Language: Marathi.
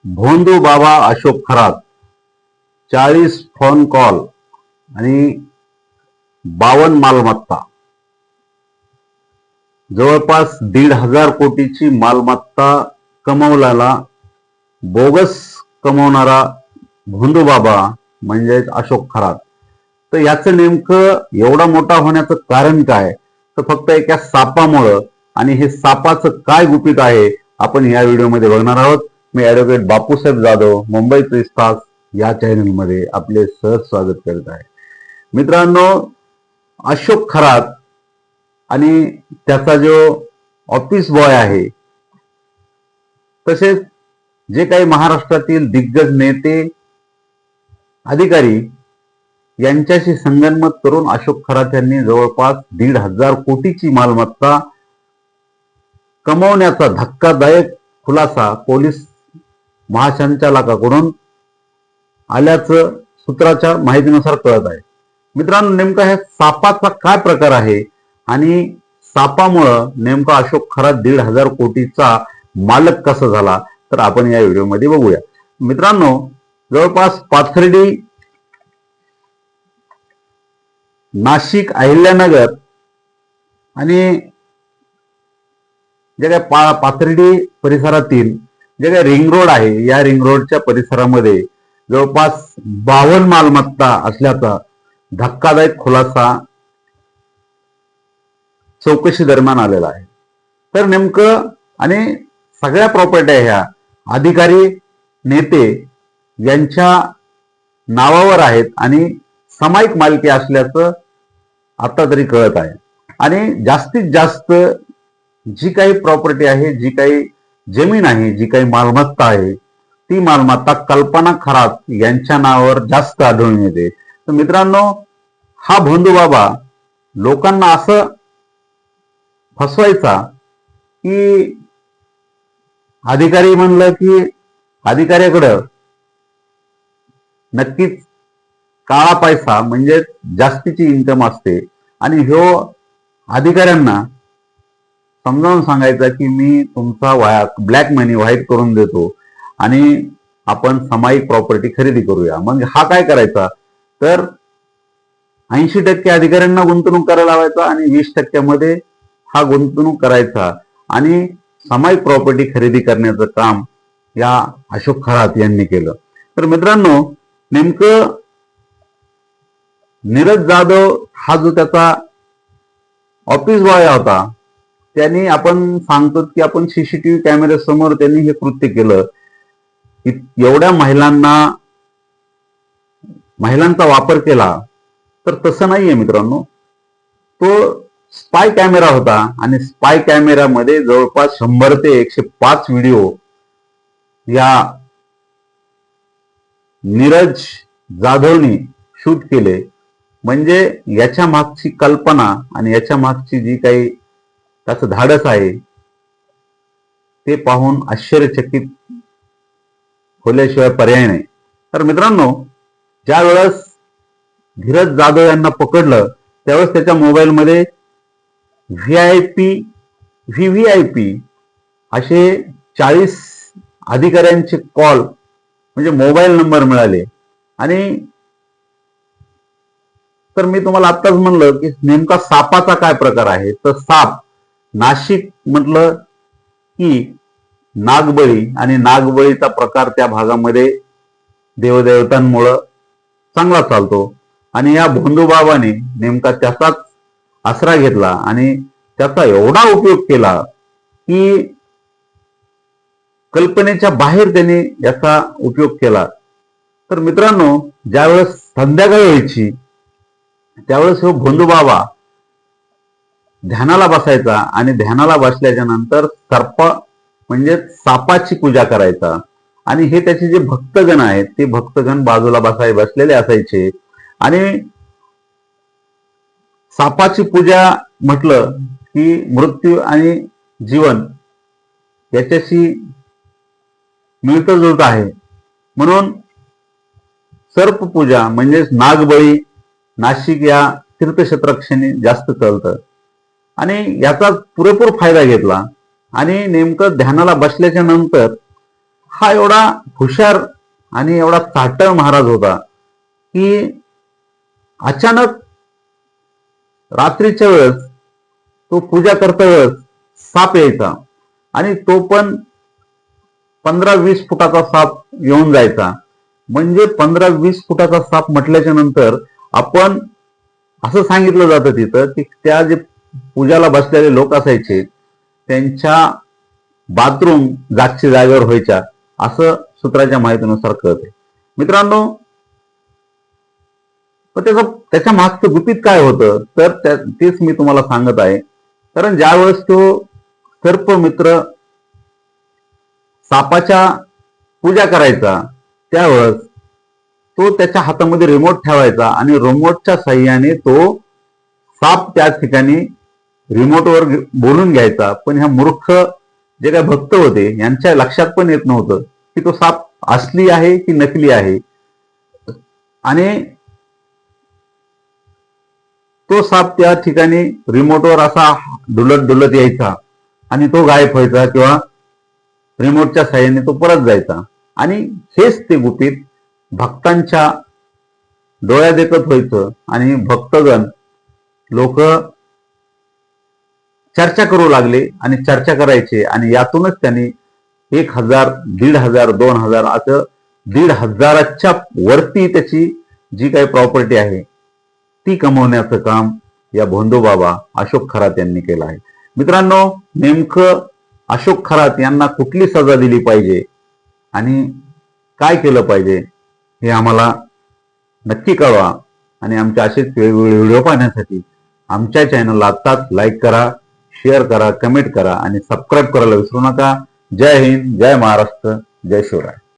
भोंदू बाबा अशोक खरात 40 फोन कॉल आणि 52 मालमत्ता, जवळपास 1,500 कोटीची मालमत्ता कमवल्याला बोगस कमवणारा भोंदू बाबा म्हणजेच अशोक खरात. तर याचं नेमकं एवढा मोठा होण्याचं कारण काय? तर फक्त एका सापामुळं. आणि हे सापाचं काय गुपित आहे आपण या व्हिडिओमध्ये बघणार आहोत. मी ॲडव्होकेट बापूसाहेब जाधव, मुंबई 24 तास या चॅनलमध्ये आपले सहज स्वागत करत आहे. मित्रांनो, अशोक खरात आणि त्याचा जो ऑफिस बॉय आहे, तसेच जे काही महाराष्ट्रातील दिग्गज नेते अधिकारी यांच्याशी संगनमत करून अशोक खरात यांनी जवळपास 1,500 कोटीची मालमत्ता कमवण्याचा धक्कादायक खुलासा पोलीस महासंचालकाकडून आल्याचं सूत्राच्या माहितीनुसार कळत आहे. मित्रांनो, नेमका ह्या सापाचा काय प्रकार आहे आणि सापामुळं नेमका अशोक खरात 1,500 कोटीचा मालक कसा झाला, तर आपण या व्हिडिओमध्ये बघूया. मित्रांनो, जवळपास पाथर्डी, नाशिक, अहिल्यानगर आणि जे काय पाथर्डी परिसरातील जे काही रिंग रोड आहे, या रिंग रोडच्या परिसरामध्ये जवळपास 52 मालमत्ता असल्याचा धक्कादायक खुलासा चौकशी दरम्यान आलेला आहे. तर नेमकं आणि सगळ्या प्रॉपर्ट्या ह्या अधिकारी नेते यांच्या नावावर आहेत आणि सामायिक मालकी असल्याचं आता तरी कळत आहे. आणि जास्तीत जास्त जी काही प्रॉपर्टी आहे, जी काही जमीन आहे, जी काही मालमत्ता आहे, ती मालमत्ता कल्पना खरात यांच्या नावावर जास्त आढळून येते. तर मित्रांनो, हा भोंदू बाबा लोकांना असं फसवायचा की अधिकारी म्हणलं की अधिकाऱ्याकडं नक्कीच काळा पैसा म्हणजे जास्तीची इन्कम असते आणि ह्यो अधिकाऱ्यांना समजावून सांगायचा की मी तुमचा ब्लॅक मनी व्हाईट करून देतो आणि आपण सामायिक प्रॉपर्टी खरेदी करूया. मग हा काय करायचा, तर 80% अधिकाऱ्यांना गुंतवणूक करायला लावायचा आणि 20% हा गुंतवणूक करायचा आणि सामायिक प्रॉपर्टी खरेदी करण्याचं काम या अशोक खरात यांनी केलं. तर मित्रांनो, नेमकं नीरज जाधव हा जो त्याचा ऑफिस बॉय होता, त्यांनी आपण सांगतो की आपण सीसीटीव्ही कॅमेऱ्यासमोर त्यांनी हे कृत्य केलं. एवढ्या महिलांचा वापर केला, तर तसं नाहीये मित्रांनो. तो स्पाय कॅमेरा होता आणि स्पाय कॅमेऱ्यामध्ये जवळपास 100 ते 105 व्हिडिओ या नीरज जाधवनी शूट केले. म्हणजे याच्या मागची कल्पना आणि याच्या मागची जी काही त्याचं धाडस आहे ते पाहून आश्चर्यचकित होल्याशिवाय पर्याय नाही. तर मित्रांनो, ज्या वेळेस धीरज जाधव यांना पकडलं त्यावेळेस त्याच्या मोबाईलमध्ये व्हीव्हीआयपी असे 40 अधिकाऱ्यांचे कॉल म्हणजे मोबाईल नंबर मिळाले. आणि तर मी तुम्हाला आत्ताच म्हणलं की नेमका सापाचा काय प्रकार आहे. तर साप, नाशिक म्हटलं की नागबळी आणि नागबळीचा प्रकार त्या भागामध्ये देवदेवतांमुळं चांगला चालतो आणि या भोंदू बाबाने नेमका त्याचाच आसरा घेतला आणि त्याचा एवढा उपयोग केला की कल्पनेच्या बाहेर त्याने याचा उपयोग केला. तर मित्रांनो, ज्यावेळेस संध्याकाळ व्हायची त्यावेळेस हो भोंदू बाबा ध्यानाला बसायचा आणि ध्यानाला बसल्याच्या नंतर सर्प म्हणजे सापाची पूजा करायचा. आणि हे त्याचे जे भक्तगण आहेत ते भक्तगण बाजूला बसलेले असायचे आणि सापाची पूजा म्हटलं की मृत्यू आणि जीवन याच्याशी मिळतं जुळतं आहे. म्हणून सर्प पूजा म्हणजेच नागबळी नाशिक या तीर्थक्षेत्राक्षणी जास्त चालतं आणि याचा पुरेपूर फायदा घेतला. आणि नेमकं ध्यानाला बसल्याच्या नंतर हा एवढा हुशार आणि एवढा चाटळ महाराज होता की अचानक रात्रीच्या वेळेस तो पूजा करता वेळेस साप यायचा आणि तो पण 15-20 फुटाचा साप येऊन जायचा. म्हणजे 15-20 फुटाचा साप म्हटल्याच्या नंतर आपण असं सांगितलं जातं तिथं की त्या जे पूजाला बसलेले लोक असायचे त्यांच्या बाथरूम जागच्या जागेवर व्हायच्या, असं सूत्राच्या माहितीनुसार कळते. मित्रांनो, पण त्याच्या मागचं गुपित काय होतं तर तेच मी तुम्हाला सांगत आहे. कारण ज्यावेळेस तो सर्पमित्र सापाच्या पूजा करायचा त्यावेळेस तो त्याच्या हातामध्ये रिमोट ठेवायचा आणि रिमोटच्या साह्याने तो साप त्या ठिकाणी रिमोटवर बोलून घ्यायचा. पण ह्या मूर्ख जे काही भक्त होते यांच्या लक्षात पण येत नव्हतं की तो साप असली आहे की नकली आहे. आणि तो साप त्या ठिकाणी रिमोटवर असा डुलत डुलत यायचा आणि तो गायब व्हायचा किंवा रिमोटच्या साह्याने तो परत जायचा. आणि हेच ते गुपित भक्तांच्या डोळ्या देखत व्हायचं आणि भक्तगण लोक चर्चा करू लागले आणि चर्चा करायचे आणि यातूनच त्यांनी 1000, 1500, 2000 असं 1500च्या वरती त्याची जी काही प्रॉपर्टी आहे ती कमवण्याचं काम या भोंदूबाबा अशोक खरात यांनी केलं आहे. मित्रांनो, नेमकं अशोक खरात यांना कुठली सजा दिली पाहिजे आणि काय केलं पाहिजे हे आम्हाला नक्की कळवा. आणि आमचे असेच वेगवेगळे व्हिडिओ पाहण्यासाठी आमच्या चॅनलला आत्ताच लाईक करा, शेअर करा, कमेंट करा आणि सबस्क्राईब करायला विसरू नका. जय हिंद, जय महाराष्ट्र, जय शिवराय.